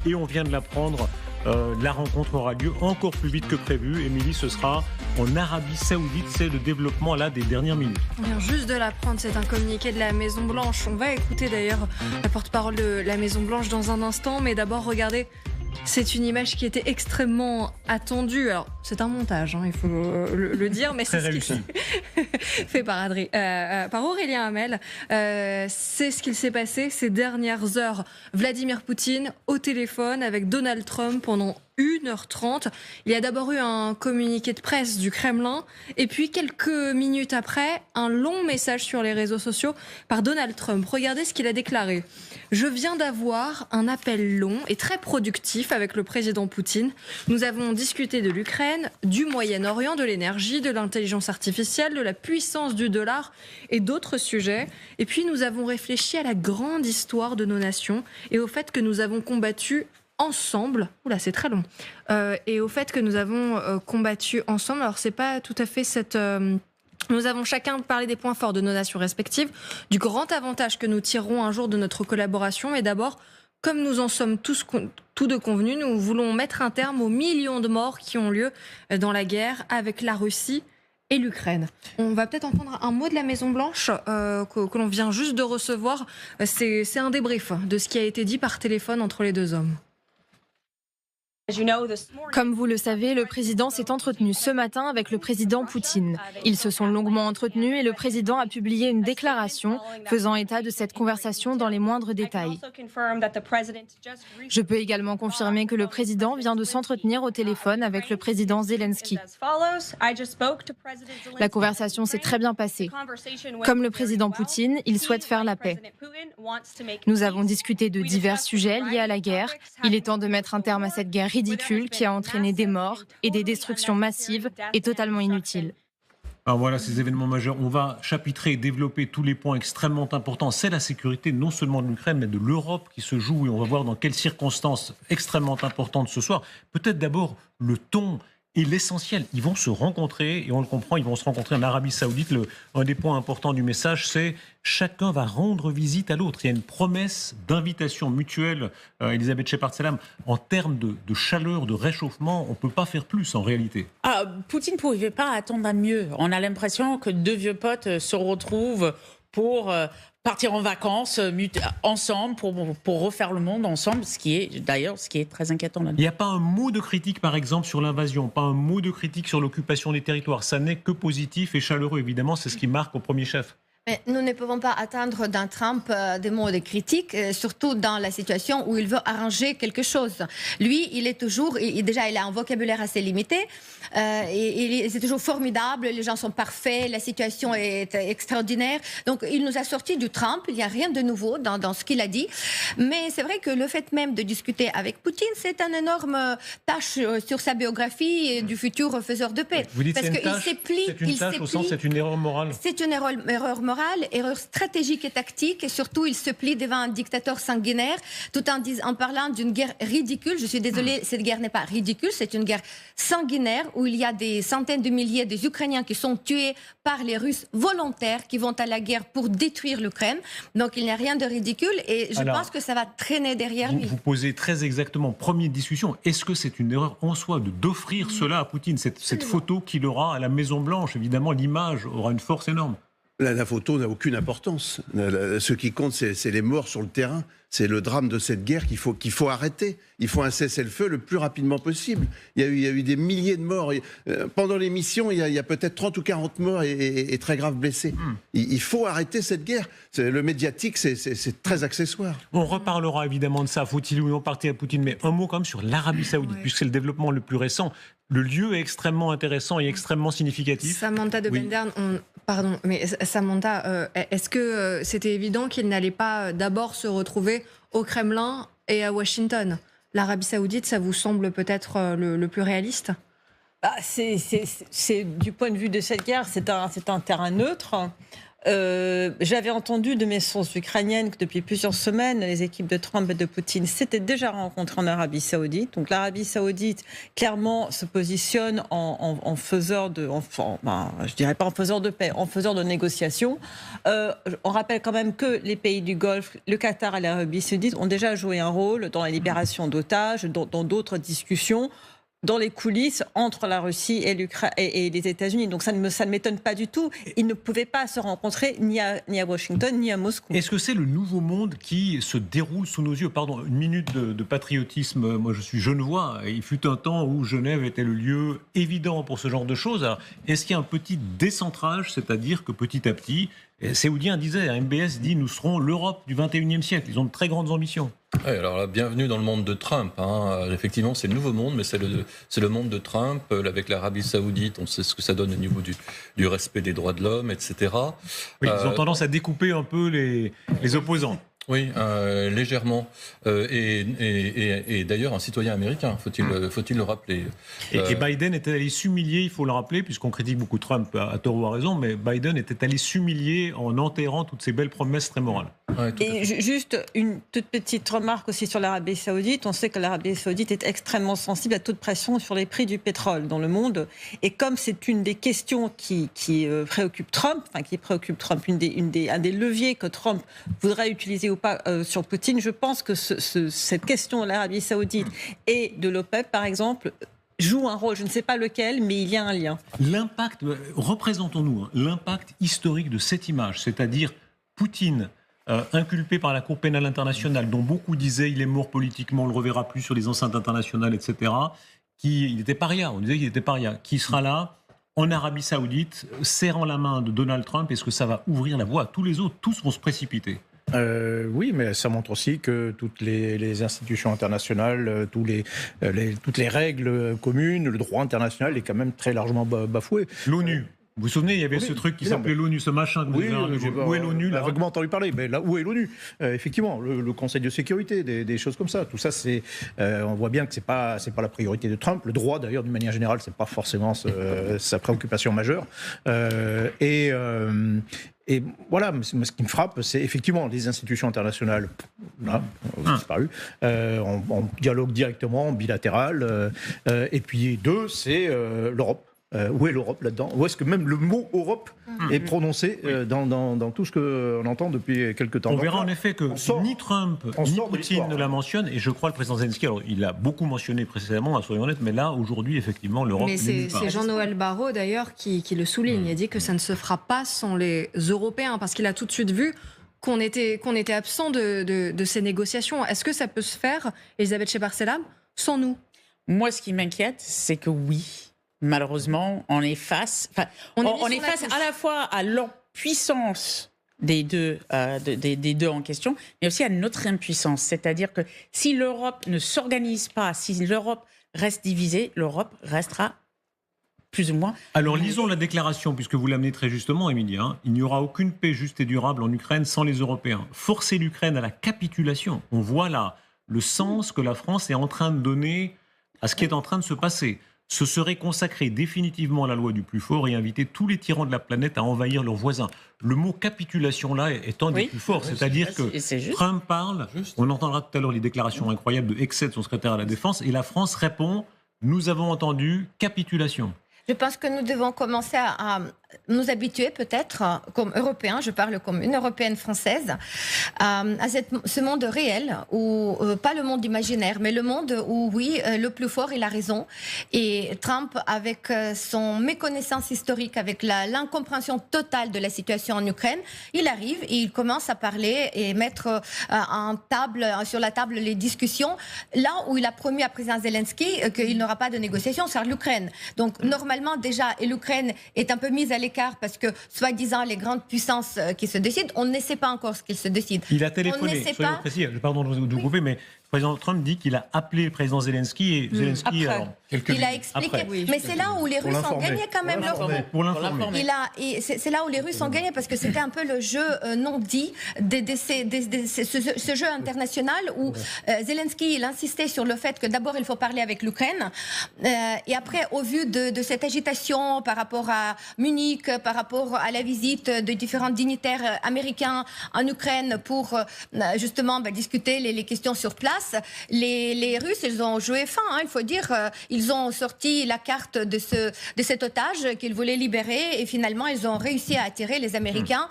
Et on vient de l'apprendre, la rencontre aura lieu encore plus vite que prévu. Émilie, ce sera en Arabie Saoudite. C'est le développement là des dernières minutes. On vient juste de l'apprendre, c'est un communiqué de la Maison-Blanche. On va écouter d'ailleurs la porte-parole de la Maison-Blanche dans un instant. Mais d'abord, regardez, c'est une image qui était extrêmement attendue. Alors, c'est un montage, il faut le dire, mais c'est ce qui fait par Aurélien Hamel. C'est ce qu'il s'est passé ces dernières heures. Vladimir Poutine au téléphone avec Donald Trump pendant 1h30. Il y a d'abord eu un communiqué de presse du Kremlin et puis quelques minutes après, un long message sur les réseaux sociaux par Donald Trump. Regardez ce qu'il a déclaré. Je viens d'avoir un appel long et très productif avec le président Poutine. Nous avons discuté de l'Ukraine, du Moyen-Orient, de l'énergie, de l'intelligence artificielle, de la puissance du dollar et d'autres sujets. Et puis nous avons réfléchi à la grande histoire de nos nations et au fait que nous avons combattu ensemble, oula c'est très long, et au fait que nous avons combattu ensemble. Alors c'est pas tout à fait cette... Nous avons chacun parlé des points forts de nos nations respectives, du grand avantage que nous tirerons un jour de notre collaboration, mais d'abord, comme nous en sommes tous deux convenus, nous voulons mettre un terme aux millions de morts qui ont lieu dans la guerre avec la Russie et l'Ukraine. On va peut-être entendre un mot de la Maison-Blanche que l'on vient juste de recevoir. C'est un débrief de ce qui a été dit par téléphone entre les deux hommes. Comme vous le savez, le président s'est entretenu ce matin avec le président Poutine. Ils se sont longuement entretenus et le président a publié une déclaration faisant état de cette conversation dans les moindres détails. Je peux également confirmer que le président vient de s'entretenir au téléphone avec le président Zelensky. La conversation s'est très bien passée. Comme le président Poutine, il souhaite faire la paix. Nous avons discuté de divers sujets liés à la guerre. Il est temps de mettre un terme à cette guerre ridicule qui a entraîné des morts et des destructions massives et totalement inutiles. Alors voilà ces événements majeurs. On va chapitrer et développer tous les points extrêmement importants. C'est la sécurité non seulement de l'Ukraine mais de l'Europe qui se joue et on va voir dans quelles circonstances extrêmement importantes ce soir. Peut-être d'abord le ton et l'essentiel. Ils vont se rencontrer et on le comprend, ils vont se rencontrer en Arabie Saoudite. Un des points importants du message, c'est chacun va rendre visite à l'autre. Il y a une promesse d'invitation mutuelle, Elisabeth Shepard-Salam. En termes de chaleur, de réchauffement, on ne peut pas faire plus en réalité. Poutine ne pouvait pas attendre à mieux. On a l'impression que deux vieux potes se retrouvent pour partir en vacances ensemble, pour refaire le monde ensemble, ce qui est très inquiétant. Il n'y a pas un mot de critique, par exemple, sur l'invasion, pas un mot de critique sur l'occupation des territoires. Ça n'est que positif et chaleureux, évidemment, c'est ce qui marque au premier chef. Mais nous ne pouvons pas attendre d'un Trump des mots de critique, surtout dans la situation où il veut arranger quelque chose. Lui, il est toujours, déjà, il a un vocabulaire assez limité, c'est toujours formidable, les gens sont parfaits, la situation est extraordinaire. Donc, il nous a sorti du Trump, il n'y a rien de nouveau dans ce qu'il a dit. Mais c'est vrai que le fait même de discuter avec Poutine, c'est une énorme tâche sur sa biographie du futur faiseur de paix. Vous dites parce c'est une tâche, c'est une tâche au sens, c'est une erreur morale. C'est une erreur morale. Erreur stratégique et tactique, et surtout il se plie devant un dictateur sanguinaire tout en parlant d'une guerre ridicule. Je suis désolée, cette guerre n'est pas ridicule, c'est une guerre sanguinaire où il y a des centaines de milliers des Ukrainiens qui sont tués par les Russes volontaires qui vont à la guerre pour détruire l'Ukraine. Donc il n'y a rien de ridicule et je pense que ça va traîner derrière lui. Vous posez très exactement, première discussion, est-ce que c'est une erreur en soi d'offrir cela à Poutine, cette photo qu'il aura à la Maison-Blanche? Évidemment, l'image aura une force énorme. La photo n'a aucune importance. Ce qui compte, c'est les morts sur le terrain. C'est le drame de cette guerre qu'il faut arrêter. Il faut un cessez-le-feu le plus rapidement possible. Il y a eu des milliers de morts. Pendant l'émission, il y a peut-être 30 ou 40 morts et très graves blessés. Il faut arrêter cette guerre. Le médiatique, c'est très accessoire. On reparlera évidemment de ça. Faut-il ou non partir à Poutine? Mais un mot quand même sur l'Arabie Saoudite, puisque c'est le développement le plus récent. Le lieu est extrêmement intéressant et extrêmement significatif. Samantha de Bendern, pardon, mais Samantha, est-ce que c'était évident qu'il n'allait pas d'abord se retrouver au Kremlin et à Washington? L'Arabie Saoudite, ça vous semble peut-être le plus réaliste? C'est du point de vue de cette guerre, c'est un terrain neutre. J'avais entendu de mes sources ukrainiennes que depuis plusieurs semaines, les équipes de Trump et de Poutine s'étaient déjà rencontrées en Arabie Saoudite. Donc l'Arabie Saoudite, clairement, se positionne en faiseur de... je dirais pas en faiseur de paix, en faiseur de négociations. On rappelle quand même que les pays du Golfe, le Qatar et l'Arabie Saoudite ont déjà joué un rôle dans la libération d'otages, dans d'autres discussions, dans les coulisses entre la Russie et les États-Unis. Donc ça ne m'étonne pas du tout. Ils ne pouvaient pas se rencontrer ni à Washington ni à Moscou. Est-ce que c'est le nouveau monde qui se déroule sous nos yeux? Pardon, une minute de patriotisme. Moi, je suis genevois. Il fut un temps où Genève était le lieu évident pour ce genre de choses. Alors, est-ce qu'il y a un petit décentrage, c'est-à-dire que petit à petit, Séoudien disait, MBS dit, nous serons l'Europe du 21e siècle. Ils ont de très grandes ambitions. Oui, alors là, bienvenue dans le monde de Trump. Effectivement, c'est le nouveau monde, mais c'est le monde de Trump. Avec l'Arabie Saoudite, on sait ce que ça donne au niveau du respect des droits de l'homme, etc. Oui, ils ont tendance à découper un peu les opposants. Oui, légèrement. Et d'ailleurs, un citoyen américain, faut-il le rappeler. Et Biden était allé s'humilier, il faut le rappeler, puisqu'on critique beaucoup Trump à tort ou à raison, mais Biden était allé s'humilier en enterrant toutes ces belles promesses très morales. Ouais, et juste une toute petite remarque aussi sur l'Arabie Saoudite. On sait que l'Arabie Saoudite est extrêmement sensible à toute pression sur les prix du pétrole dans le monde. Et comme c'est une des questions qui préoccupe Trump, un des leviers que Trump voudrait utiliser ou pas sur Poutine, je pense que cette question de l'Arabie Saoudite et de l'OPEP, par exemple, joue un rôle. Je ne sais pas lequel, mais il y a un lien. L'impact, représentons-nous, l'impact historique de cette image, c'est-à-dire Poutine, inculpé par la Cour pénale internationale, dont beaucoup disaient il est mort politiquement, on ne le reverra plus sur les enceintes internationales, etc., il était paria, on disait qu'il était paria, qui sera là en Arabie Saoudite, serrant la main de Donald Trump. Est-ce que ça va ouvrir la voie à tous les autres? Tous vont se précipiter. Oui, mais ça montre aussi que toutes les institutions internationales, toutes les règles communes, le droit international est quand même très largement bafoué. L'ONU. Vous vous souvenez, il y avait ce truc qui s'appelait l'ONU, ce machin. Où est l'ONU là? Vaguement entendu parler, mais là, où est l'ONU? Effectivement, le Conseil de sécurité, des choses comme ça. Tout ça, on voit bien que c'est pas la priorité de Trump. Le droit, d'ailleurs, d'une manière générale, c'est pas forcément sa préoccupation majeure. Et voilà, ce qui me frappe, c'est effectivement les institutions internationales, là, ont disparu. On dialogue directement, bilatéral. Et puis deux, c'est l'Europe. Où est l'Europe là-dedans? Où est-ce que même le mot Europe est prononcé dans tout ce qu'on entend depuis quelques temps? On verra en effet que ni Trump ni Poutine ne la mentionnent, et je crois le président Zelensky, alors il l'a beaucoup mentionné précédemment, soyons honnêtes, mais là aujourd'hui effectivement l'Europe. Mais c'est Jean-Noël Barrot d'ailleurs qui le souligne. Il dit que ça ne se fera pas sans les Européens, parce qu'il a tout de suite vu qu'on était absent de ces négociations. Est-ce que ça peut se faire, Elisabeth Shepard-Selam, sans nous? Moi, ce qui m'inquiète, c'est que oui. Malheureusement, on est face à la fois à l'impuissance des deux en question, mais aussi à notre impuissance. C'est-à-dire que si l'Europe ne s'organise pas, si l'Europe reste divisée, l'Europe restera plus ou moins... Alors lisons la déclaration, puisque vous l'amenez très justement, Émilie. Il n'y aura aucune paix juste et durable en Ukraine sans les Européens. Forcer l'Ukraine à la capitulation. On voit là le sens que la France est en train de donner à ce qui est en train de se passer. Ce serait consacrer définitivement à la loi du plus fort et inviter tous les tyrans de la planète à envahir leurs voisins. Le mot capitulation, là, est un des plus forts. C'est-à-dire que Trump parle, on entendra tout à l'heure les déclarations incroyables de Hexet, son secrétaire à la Défense, et la France répond, nous avons entendu capitulation. Je pense que nous devons commencer à nous habituer peut-être, comme Européens, je parle comme une Européenne française, à ce monde réel, où, pas le monde imaginaire, mais le monde où, oui, le plus fort, il a raison. Et Trump, avec son méconnaissance historique, avec l'incompréhension totale de la situation en Ukraine, il arrive et il commence à parler et mettre sur la table les discussions, là où il a promis à président Zelensky qu'il n'aura pas de négociations sur l'Ukraine. Donc, normalement, déjà, et l'Ukraine est un peu mise à l'écart parce que, soi-disant, les grandes puissances qui se décident, on ne sait pas encore ce qu'ils se décident. Il a téléphoné, soyons précis, pardon de vous couper, mais Le président Trump dit qu'il a appelé le président Zelensky et Zelensky... Après. alors, Il a expliqué. Après. Mais c'est là où les Russes ont gagné quand même. Pour l'informer. C'est là où les Russes ont gagné parce que c'était un peu le jeu non dit ce jeu international où Zelensky il insistait sur le fait que d'abord il faut parler avec l'Ukraine et après au vu de cette agitation par rapport à Munich, par rapport à la visite de différents dignitaires américains en Ukraine pour justement discuter les questions sur place, les Russes ils ont joué fin, hein, il faut dire, ils ont sorti la carte de cet otage qu'ils voulaient libérer et finalement ils ont réussi à attirer les Américains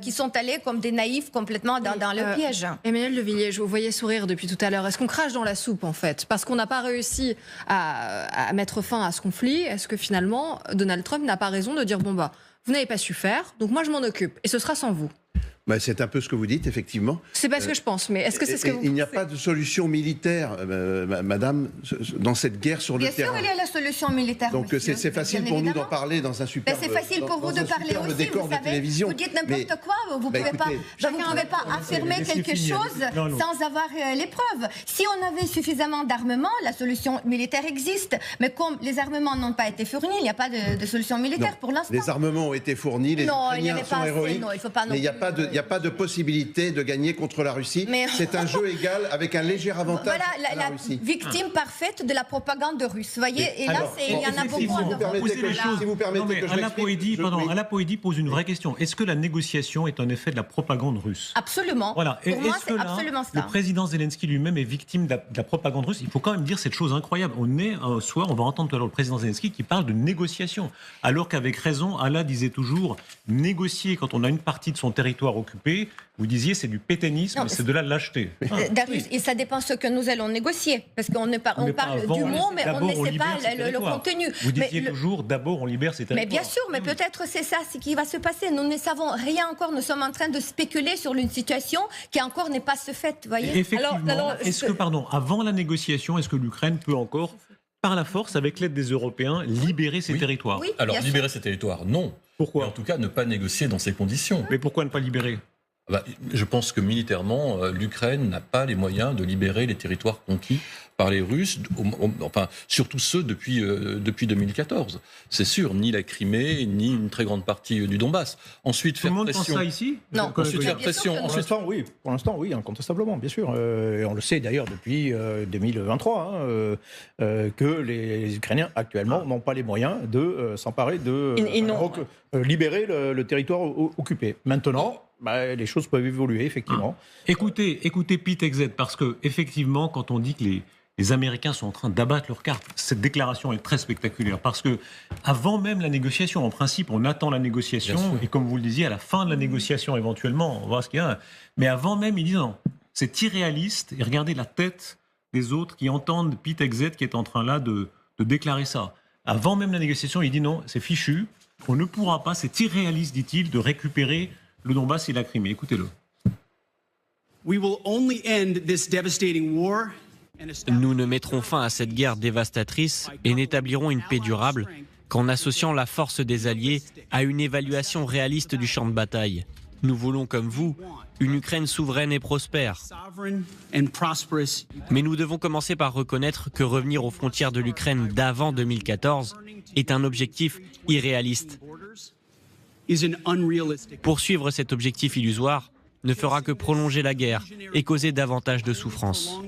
qui sont allés comme des naïfs complètement dans le piège. Emmanuel De Villiers, je vous voyais sourire depuis tout à l'heure. Est-ce qu'on crache dans la soupe en fait parce qu'on n'a pas réussi à mettre fin à ce conflit? Est-ce que finalement Donald Trump n'a pas raison de dire bon vous n'avez pas su faire, donc moi je m'en occupe et ce sera sans vous? C'est un peu ce que vous dites, effectivement. C'est pas ce que je pense, mais est-ce que c'est ce que vous Il n'y a pensez? pas de solution militaire, madame, dans cette guerre sur le terrain. Bien sûr, il y a la solution militaire. Donc monsieur, c'est facile pour nous d'en parler dans un super. C'est facile pour vous de parler aussi, décor vous de savez. télévision. Vous dites n'importe quoi, vous ne pouvez pas affirmer quelque chose sans avoir les preuves. Si on avait suffisamment d'armements, la solution militaire existe. Mais comme les armements n'ont pas été fournis, il n'y a pas de solution militaire pour l'instant. Les armements ont été fournis, les Ukrainiens sont héroïques, mais il n'y a pas de possibilité de gagner contre la Russie. C'est un jeu égal avec un léger avantage à la Russie. Victime parfaite de la propagande russe. Vous voyez, et là, il y en a beaucoup. Si vous permettez que je l'explique. Alain Poédi pose une vraie question. Est-ce que la négociation est un effet de la propagande russe? Absolument. Voilà. Pour moi, c'est là, absolument ça. le président Zelensky lui-même est victime de la propagande russe? Il faut quand même dire cette chose incroyable. On est un soir, on va entendre tout à l'heure le président Zelensky qui parle de négociation. Alors qu'avec raison, Allah disait toujours négocier quand on a une partie de son territoire occupé. Vous disiez c'est du pétainisme, c'est de la lâcheté. Et ça dépend ce que nous allons négocier. Parce qu'on parle du mot, mais on ne sait pas le contenu. Vous disiez toujours d'abord on libère ces territoires. Mais bien sûr, mais peut-être c'est ça ce qui va se passer. Nous ne savons rien encore. Nous sommes en train de spéculer sur une situation qui encore n'est pas se faite. Voyez. Effectivement. Est-ce que, avant la négociation, est-ce que l'Ukraine peut encore, par la force, avec l'aide des Européens, libérer ces territoires? Oui, alors, libérer ces territoires, non. Pourquoi? Mais en tout cas, ne pas négocier dans ces conditions. Mais pourquoi ne pas libérer? Je pense que militairement, l'Ukraine n'a pas les moyens de libérer les territoires conquis par les Russes, enfin surtout ceux depuis 2014. C'est sûr, ni la Crimée, ni une très grande partie du Donbass. Ensuite, faire pression. Tout le monde pense ça ici? Non. Ensuite, faire pression. Pour l'instant, oui, incontestablement, bien sûr. Et on le sait d'ailleurs depuis 2023, que les Ukrainiens actuellement n'ont pas les moyens de s'emparer de libérer le territoire occupé. Maintenant, les choses peuvent évoluer, effectivement. Écoutez Pete Hegseth, parce que effectivement, quand on dit que les Américains sont en train d'abattre leurs cartes, cette déclaration est très spectaculaire, parce que avant même la négociation, en principe, on attend la négociation, et comme vous le disiez, à la fin de la négociation, éventuellement, on va voir ce qu'il y a. Mais avant même, ils disent non, c'est irréaliste, et regardez la tête des autres qui entendent Pete Hegseth qui est en train là de déclarer ça. Avant même la négociation, il dit non, c'est fichu, on ne pourra pas, c'est irréaliste, dit-il, de récupérer le Donbass et la Crimée. Écoutez-le. Nous ne mettrons fin à cette guerre dévastatrice et n'établirons une paix durable qu'en associant la force des Alliés à une évaluation réaliste du champ de bataille. Nous voulons, comme vous, une Ukraine souveraine et prospère. Mais nous devons commencer par reconnaître que revenir aux frontières de l'Ukraine d'avant 2014 est un objectif irréaliste. Poursuivre cet objectif illusoire ne fera que prolonger la guerre et causer davantage de souffrance.